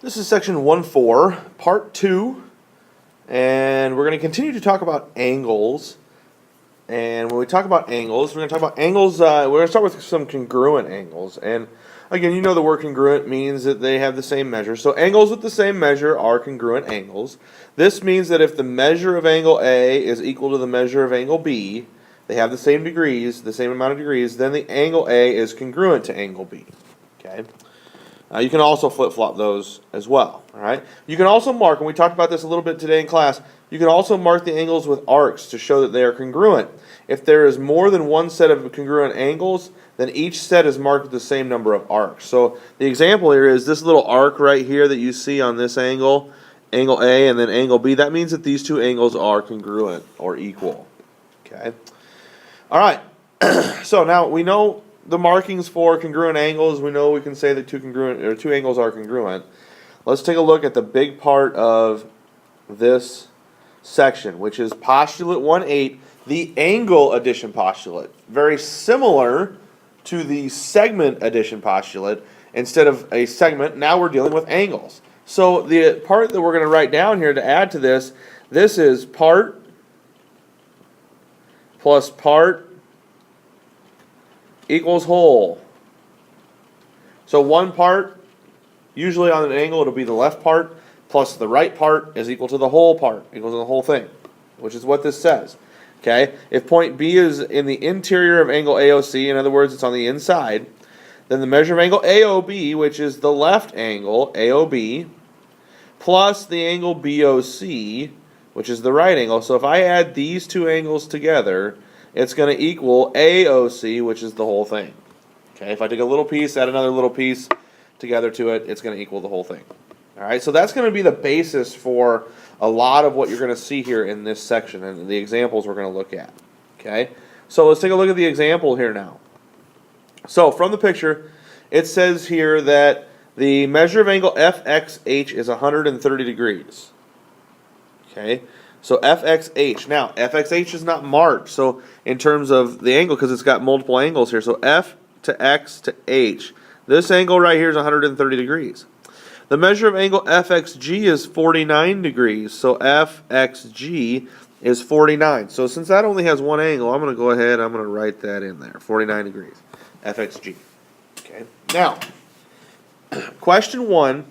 This is section 1.4, part 2, and we're going to continue to talk about angles. And when we talk about angles, we're going to talk about angles, we're going to start with some congruent angles. And again, you know the word congruent means that they have the same measure. So angles with the same measure are congruent angles. This means that if the measure of angle A is equal to the measure of angle B, they have the same degrees, the same amount of degrees, then the angle A is congruent to angle B. Okay. You can also flip-flop those as well. All right. You can also mark, and we talked about this a little bit today in class, you can also mark the angles with arcs to show that they are congruent. If there is more than one set of congruent angles, then each set is marked with the same number of arcs. So the example here is this little arc right here that you see on this angle, angle A and then angle B. That means that these two angles are congruent or equal. Okay. All right. So now we know the markings for congruent angles. We know we can say that two angles are congruent. Let's take a look at the big part of this section, which is postulate 1.8, the angle addition postulate. Very similar to the segment addition postulate. Instead of a segment, now we're dealing with angles. So the part that we're going to write down here to add to this is part plus part equals whole. So one part, usually on an angle it'll be the left part, plus the right part is equal to the whole part, equals to the whole thing, which is what this says. Okay, if point B is in the interior of angle AOC, in other words it's on the inside, then the measure of angle AOB, which is the left angle, AOB, plus the angle BOC, which is the right angle. So if I add these two angles together, it's going to equal AOC, which is the whole thing. Okay, if I take a little piece, add another little piece together to it, it's going to equal the whole thing. All right, so that's going to be the basis for a lot of what you're going to see here in this section and the examples we're going to look at. Okay, so let's take a look at the example here now. So from the picture, it says here that the measure of angle FXH is 130 degrees. Okay. So FXH. Now, FXH is not marked, so in terms of the angle, because it's got multiple angles here. So F to X to H. This angle right here is 130 degrees. The measure of angle FXG is 49 degrees. So FXG is 49. So since that only has one angle, I'm going to go ahead, I'm going to write that in there. 49 degrees. FXG. Okay. Now, question 1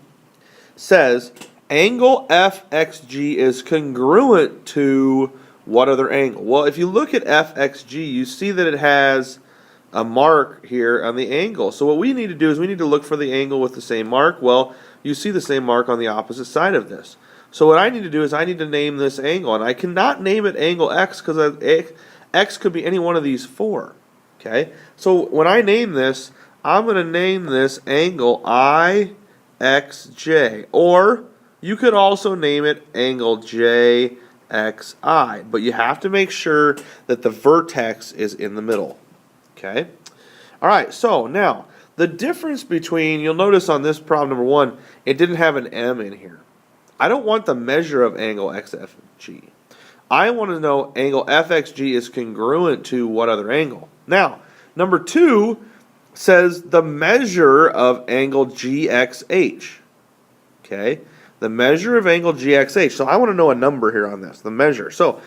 says, angle FXG is congruent to what other angle? Well, if you look at FXG, you see that it has a mark here on the angle. So what we need to do is we need to look for the angle with the same mark. Well, you see the same mark on the opposite side of this. So what I need to do is I need to name this angle. And I cannot name it angle X because X could be any one of these four. Okay? So when I name this, I'm going to name this angle IXJ. Or you could also name it angle JXI, but you have to make sure that the vertex is in the middle. Okay? All right, so now the difference between, you'll notice on this problem number 1, it didn't have an M in here. I don't want the measure of angle XFG. I want to know angle FXG is congruent to what other angle. Now, number 2 says the measure of angle GXH. Okay? The measure of angle GXH. So I want to know a number here on this, the measure. So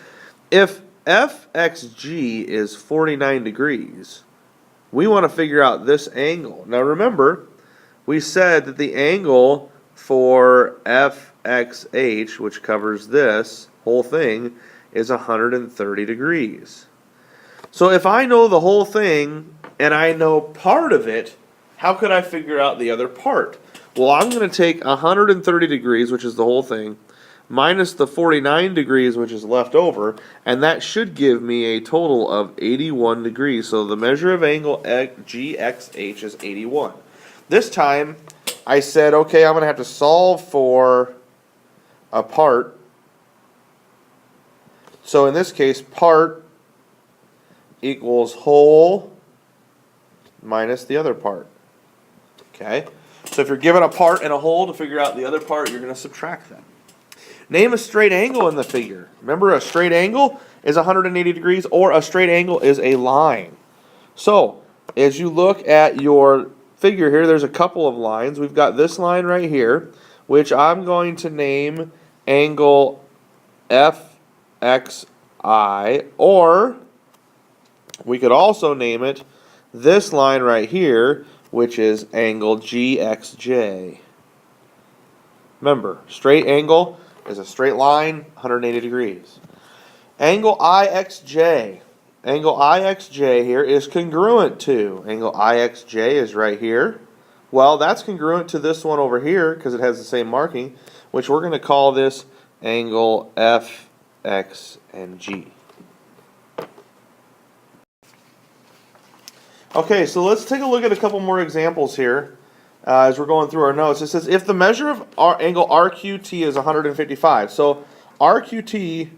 if FXG is 49 degrees, we want to figure out this angle. Now remember, we said that the angle for FXH, which covers this whole thing, is 130 degrees. So if I know the whole thing and I know part of it, how could I figure out the other part? Well, I'm going to take 130 degrees, which is the whole thing, minus the 49 degrees, which is left over, and that should give me a total of 81 degrees. So the measure of angle GXH is 81. This time, I said, okay, I'm going to have to solve for a part. So in this case, part equals whole minus the other part. Okay? So if you're given a part and a whole to figure out the other part, you're going to subtract that. Name a straight angle in the figure. Remember, a straight angle is 180 degrees, or a straight angle is a line. So as you look at your figure here, there's a couple of lines. We've got this line right here, which I'm going to name angle FXI, or we could also name it this line right here, which is angle GXJ. Remember, straight angle is a straight line, 180 degrees. Angle IXJ. Angle IXJ here is congruent to, angle IXJ is right here. Well, that's congruent to this one over here because it has the same marking, which we're going to call this angle FX and G. Okay, so let's take a look at a couple more examples here as we're going through our notes. It says if the measure of angle RQT is 155, so RQT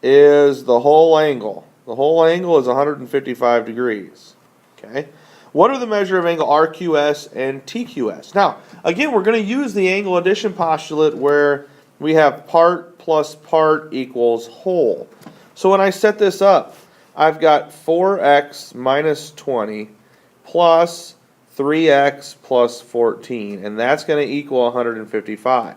is the whole angle. The whole angle is 155 degrees. Okay. What are the measure of angle RQS and TQS? Now, again, we're going to use the angle addition postulate where we have part plus part equals whole. So when I set this up, I've got 4x minus 20 plus 3x plus 14, and that's going to equal 155.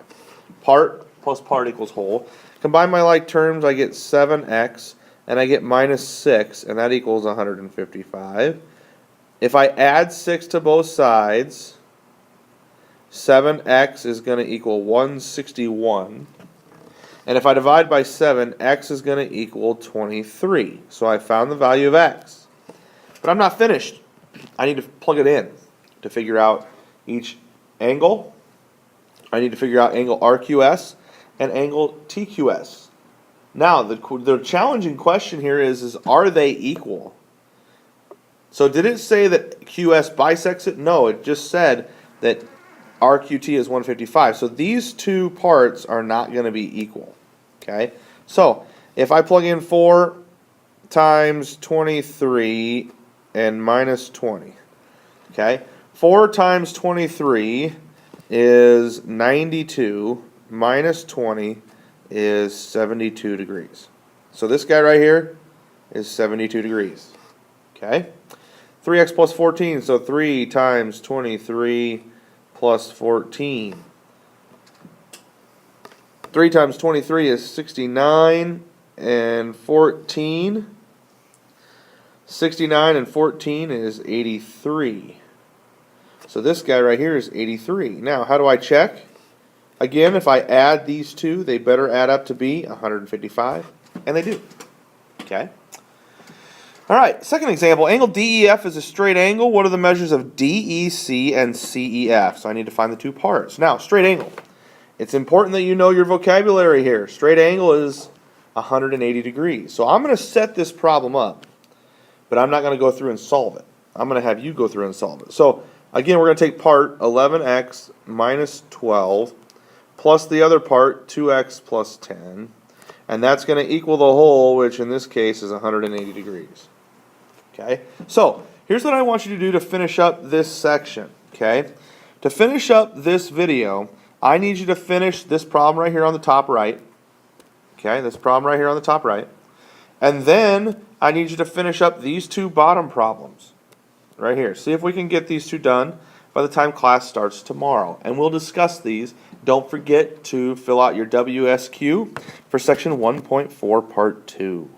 Part plus part equals whole. Combine my like terms, I get 7x, and I get minus 6, and that equals 155. If I add 6 to both sides, 7x is going to equal 161. And if I divide by 7, x is going to equal 23. So I found the value of x. But I'm not finished. I need to plug it in to figure out each angle. I need to figure out angle RQS and angle TQS. Now, the challenging question here is are they equal? So did it say that QS bisects it? No, it just said that RQT is 155. So these two parts are not going to be equal. Okay? So if I plug in 4 times 23 and minus 20. Okay? 4 times 23 is 92. Minus 20 is 72 degrees. So this guy right here is 72 degrees. Okay? 3x plus 14, so 3 times 23 plus 14. 3 times 23 is 69, and 14. 69 and 14 is 83. So this guy right here is 83. Now, how do I check? Again, if I add these two, they better add up to be 155, and they do. Okay? All right, second example, angle DEF is a straight angle. What are the measures of DEC and CEF? So I need to find the two parts. Now, straight angle. It's important that you know your vocabulary here. Straight angle is 180 degrees. So I'm going to set this problem up, but I'm not going to go through and solve it. I'm going to have you go through and solve it. So again, we're going to take part 11x minus 12 plus the other part 2x plus 10. And that's going to equal the whole, which in this case is 180 degrees. Okay, so here's what I want you to do to finish up this section. Okay, to finish up this video, I need you to finish this problem right here on the top right. Okay, this problem right here on the top right. And then I need you to finish up these two bottom problems right here. See if we can get these two done by the time class starts tomorrow. And we'll discuss these. Don't forget to fill out your WSQ for section 1.4 part 2.